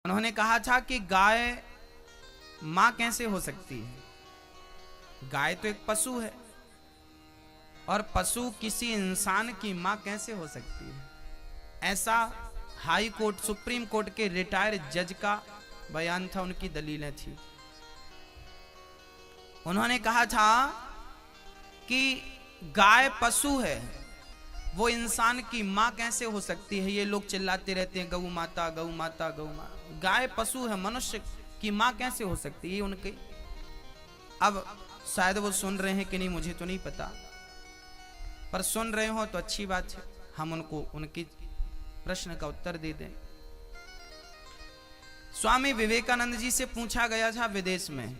उन्होंने कहा था कि गाय मां कैसे हो सकती है? गाय तो एक पशु है और पशु किसी इंसान की मां कैसे हो सकती है? ऐसा हाई कोर्ट, सुप्रीम कोर्ट के रिटायर्ड जज का बयान था, उनकी दलीलें थी। उन्होंने कहा था कि गाय पशु है, वो इंसान की मां कैसे हो सकती है? ये लोग चिल्लाते रहते हैं गौ माता गौ माता गौ माता। गाय पशु है, मनुष्य की मां कैसे हो सकती है उनके? अब शायद वो सुन रहे हैं कि नहीं मुझे तो नहीं पता, पर सुन रहे हो तो अच्छी बात है, हम उनको उनके प्रश्न का उत्तर दे दें। स्वामी विवेकानंद जी से पूछा गया था विदेश में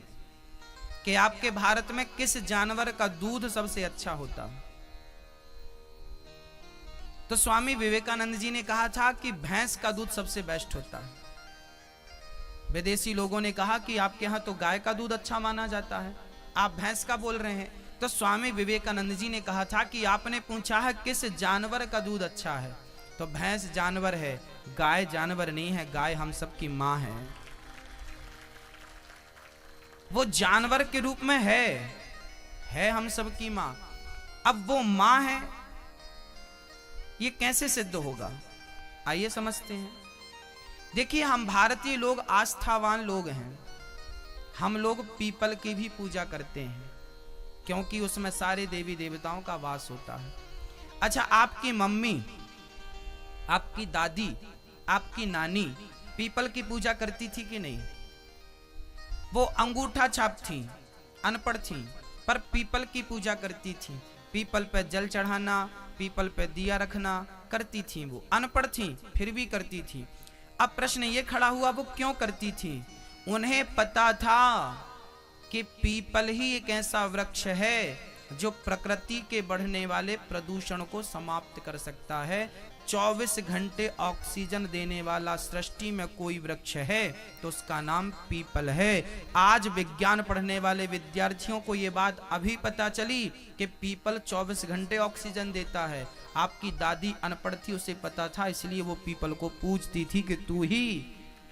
कि आपके भारत में किस जानवर का दूध सबसे अच्छा होता है? तो स्वामी विवेकानंद जी ने कहा था कि भैंस का दूध सबसे बेस्ट होता है। विदेशी लोगों ने कहा कि आपके यहां तो गाय का दूध अच्छा माना जाता है, आप भैंस का बोल रहे हैं। तो स्वामी विवेकानंद जी ने कहा था कि आपने पूछा है किस जानवर का दूध अच्छा है, तो भैंस जानवर है, गाय जानवर नहीं है, गाय हम सबकी मां है। वो जानवर के रूप में है हम सबकी मां। अब वो मां है, ये कैसे सिद्ध होगा? आइए समझते हैं। देखिए, हम भारतीय लोग आस्थावान लोग हैं। हम लोग पीपल की भी पूजा करते हैं क्योंकि उसमें सारे देवी देवताओं का वास होता है। अच्छा, आपकी मम्मी, आपकी दादी, आपकी नानी पीपल की पूजा करती थी कि नहीं? वो अंगूठा छाप थी, अनपढ़ थी, पर पीपल की पूजा करती थी। पीपल पे जल चढ़ाना, पीपल पे दिया रखना करती थी। वो अनपढ़ थी फिर भी करती थी। अब प्रश्न ये खड़ा हुआ, वो क्यों करती थी? उन्हें पता था कि पीपल ही एक ऐसा वृक्ष है जो प्रकृति के बढ़ने वाले प्रदूषण को समाप्त कर सकता है। 24 घंटे ऑक्सीजन देने वाला सृष्टि में कोई वृक्ष है तो उसका नाम पीपल है। आज विज्ञान पढ़ने वाले विद्यार्थियों को यह बात अभी पता चली कि पीपल 24 घंटे ऑक्सीजन देता है। आपकी दादी अनपढ़ थी, उसे पता था, इसलिए वो पीपल को पूछती थी कि तू ही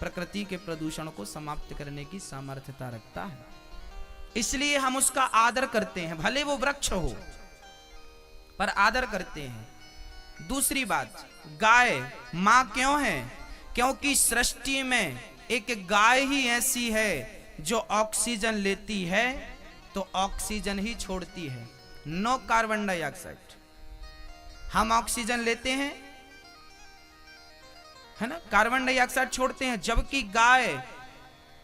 प्रकृति के प्रदूषण को समाप्त करने की सामर्थ्यता रखता है, इसलिए हम उसका आदर करते हैं। भले वो वृक्ष हो पर आदर करते हैं। दूसरी बात, गाय मां क्यों है? क्योंकि सृष्टि में एक गाय ही ऐसी है जो ऑक्सीजन लेती है तो ऑक्सीजन ही छोड़ती है, नो कार्बन डाइऑक्साइड। हम ऑक्सीजन लेते हैं, है ना, कार्बन डाइऑक्साइड छोड़ते हैं। जबकि गाय,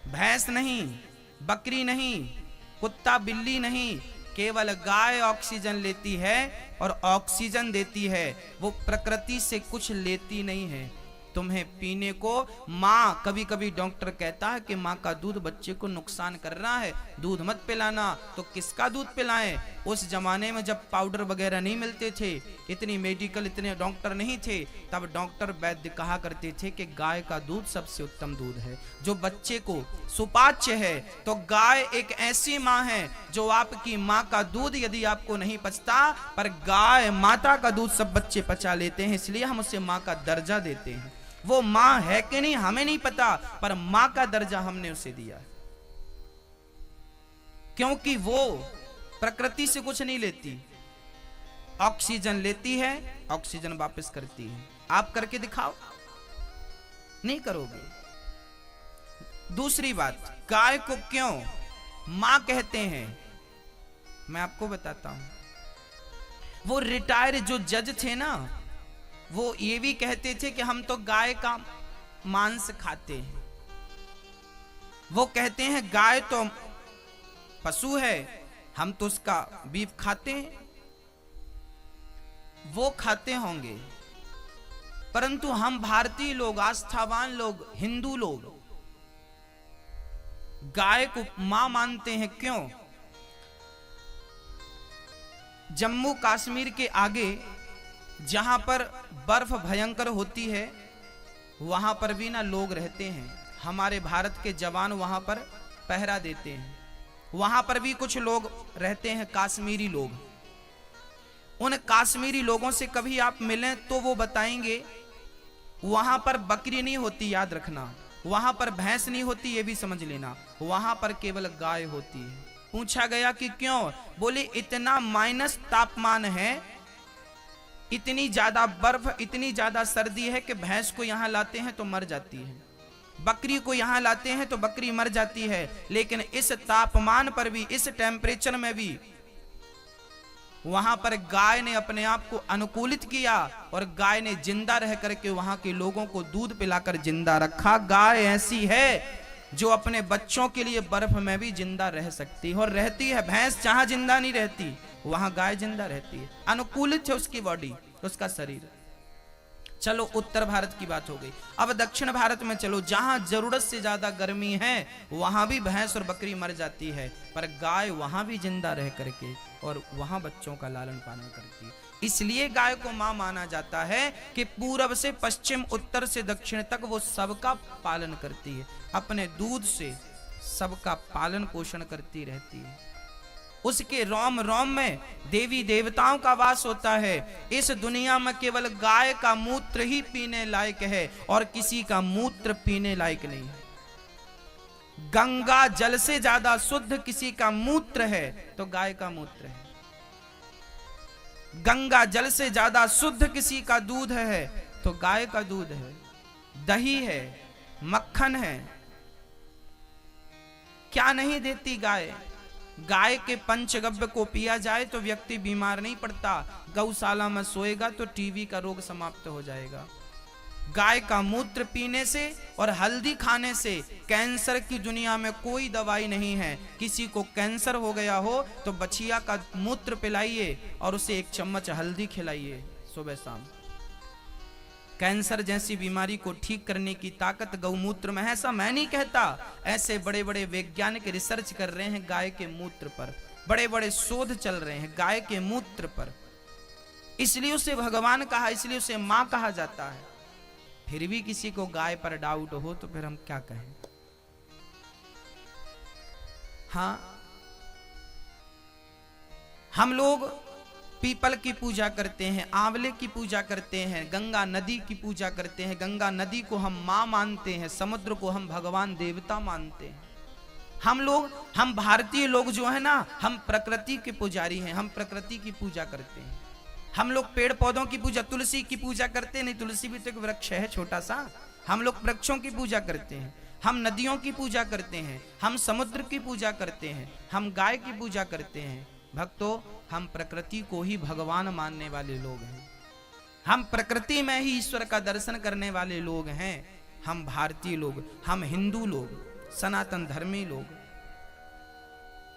भैंस नहीं, बकरी नहीं, कुत्ता बिल्ली नहीं, केवल गाय ऑक्सीजन लेती है और ऑक्सीजन देती है। वो प्रकृति से कुछ लेती नहीं है। तुम्हें पीने को माँ, कभी कभी डॉक्टर कहता है कि माँ का दूध बच्चे को नुकसान कर रहा है, दूध मत पिलाना, तो किसका दूध पिलाएं? उस जमाने में जब पाउडर वगैरह नहीं मिलते थे, इतनी मेडिकल, इतने डॉक्टर नहीं थे, तब डॉक्टर वैद्य कहा करते थे कि गाय का दूध सबसे उत्तम दूध है जो बच्चे को सुपाच्य है। तो गाय एक ऐसी माँ है जो आपकी माँ का दूध यदि आपको नहीं पचता, पर गाय माता का दूध सब बच्चे पचा लेते हैं, इसलिए हम उसे माँ का दर्जा देते हैं। वो मां है कि नहीं हमें नहीं पता, पर मां का दर्जा हमने उसे दिया है, क्योंकि वो प्रकृति से कुछ नहीं लेती, ऑक्सीजन लेती है, ऑक्सीजन वापस करती है। आप करके दिखाओ, नहीं करोगे। दूसरी बात, गाय को क्यों मां कहते हैं, मैं आपको बताता हूं। वो रिटायर जो जज थे ना, वो ये भी कहते थे कि हम तो गाय का मांस खाते हैं। वो कहते हैं गाय तो पशु है, हम तो उसका बीफ खाते हैं। वो खाते होंगे, परंतु हम भारतीय लोग, आस्थावान लोग, हिंदू लोग गाय को मां मानते हैं। क्यों? जम्मू कश्मीर के आगे जहां पर बर्फ भयंकर होती है, वहां पर भी ना लोग रहते हैं। हमारे भारत के जवान वहां पर पहरा देते हैं। वहां पर भी कुछ लोग रहते हैं, काश्मीरी लोग। उन काश्मीरी लोगों से कभी आप मिलें तो वो बताएंगे वहां पर बकरी नहीं होती, याद रखना, वहां पर भैंस नहीं होती, ये भी समझ लेना, वहां पर केवल गाय होती है। पूछा गया कि क्यों? बोले इतना माइनस तापमान है, इतनी ज्यादा बर्फ, इतनी ज्यादा सर्दी है कि भैंस को यहां लाते हैं तो मर जाती है, बकरी को यहां लाते हैं तो बकरी मर जाती है। लेकिन इस तापमान पर भी, इस टेम्परेचर में भी वहां पर गाय ने अपने आप को अनुकूलित किया और गाय ने जिंदा रह करके वहां के लोगों को दूध पिलाकर जिंदा रखा। गाय ऐसी है जो अपने बच्चों के लिए बर्फ में भी जिंदा रह सकती है और रहती है। भैंस जहां जिंदा नहीं रहती वहां गाय जिंदा रहती है, अनुकूलित है उसकी बॉडी, उसका शरीर। चलो उत्तर भारत की बात हो गई। अब दक्षिण भारत में चलो, जहां जरूरत से ज्यादा गर्मी है वहां भी भैंस और बकरी मर जाती है, पर गाय वहां भी जिंदा रह करके और वहां बच्चों का लालन पालन करती है। इसलिए गाय को मां माना जाता है कि पूरब से पश्चिम, उत्तर से दक्षिण तक वो सबका पालन करती है, अपने दूध से सबका पालन पोषण करती रहती है। उसके रोम रोम में देवी देवताओं का वास होता है। इस दुनिया में केवल गाय का मूत्र ही पीने लायक है और किसी का मूत्र पीने लायक नहीं है। गंगा जल से ज्यादा शुद्ध किसी का मूत्र है तो गाय का मूत्र है। गंगा जल से ज्यादा शुद्ध किसी का दूध है तो गाय का दूध है, दही है, मक्खन है। क्या नहीं देती गाय? गाय के पंचगव्य को पिया जाए तो व्यक्ति बीमार नहीं पड़ता, गौशाला में सोएगा तो टीबी का रोग समाप्त हो जाएगा। गाय का मूत्र पीने से और हल्दी खाने से कैंसर की दुनिया में कोई दवाई नहीं है। किसी को कैंसर हो गया हो तो बछिया का मूत्र पिलाइए और उसे 1 चम्मच हल्दी खिलाइए सुबह शाम। कैंसर जैसी बीमारी को ठीक करने की ताकत गौमूत्र में है। ऐसा मैं नहीं कहता, ऐसे बड़े बड़े वैज्ञानिक रिसर्च कर रहे हैं गाय के मूत्र पर, बड़े बड़े शोध चल रहे हैं गाय के मूत्र पर। इसलिए उसे भगवान कहा, इसलिए उसे मां कहा जाता है। फिर भी किसी को गाय पर डाउट हो तो फिर हम क्या कहें? हाँ, हम लोग पीपल की पूजा करते हैं, आंवले की पूजा करते हैं, गंगा नदी की पूजा करते हैं। गंगा नदी को हम मां मानते हैं, समुद्र को हम भगवान देवता मानते हैं। हम भारतीय लोग जो है ना, हम प्रकृति के पुजारी हैं, हम प्रकृति की पूजा करते हैं। हम लोग पेड़ पौधों की पूजा, तुलसी की पूजा करते नहीं, तुलसी भी तो एक वृक्ष है छोटा सा। हम लोग वृक्षों की पूजा करते हैं, हम नदियों की पूजा करते हैं, हम समुद्र की पूजा करते हैं, हम गाय की पूजा करते हैं। भक्तों, हम प्रकृति को ही भगवान मानने वाले लोग हैं, हम प्रकृति में ही ईश्वर का दर्शन करने वाले लोग हैं। हम भारतीय लोग, हम हिंदू लोग, सनातन धर्मी लोग।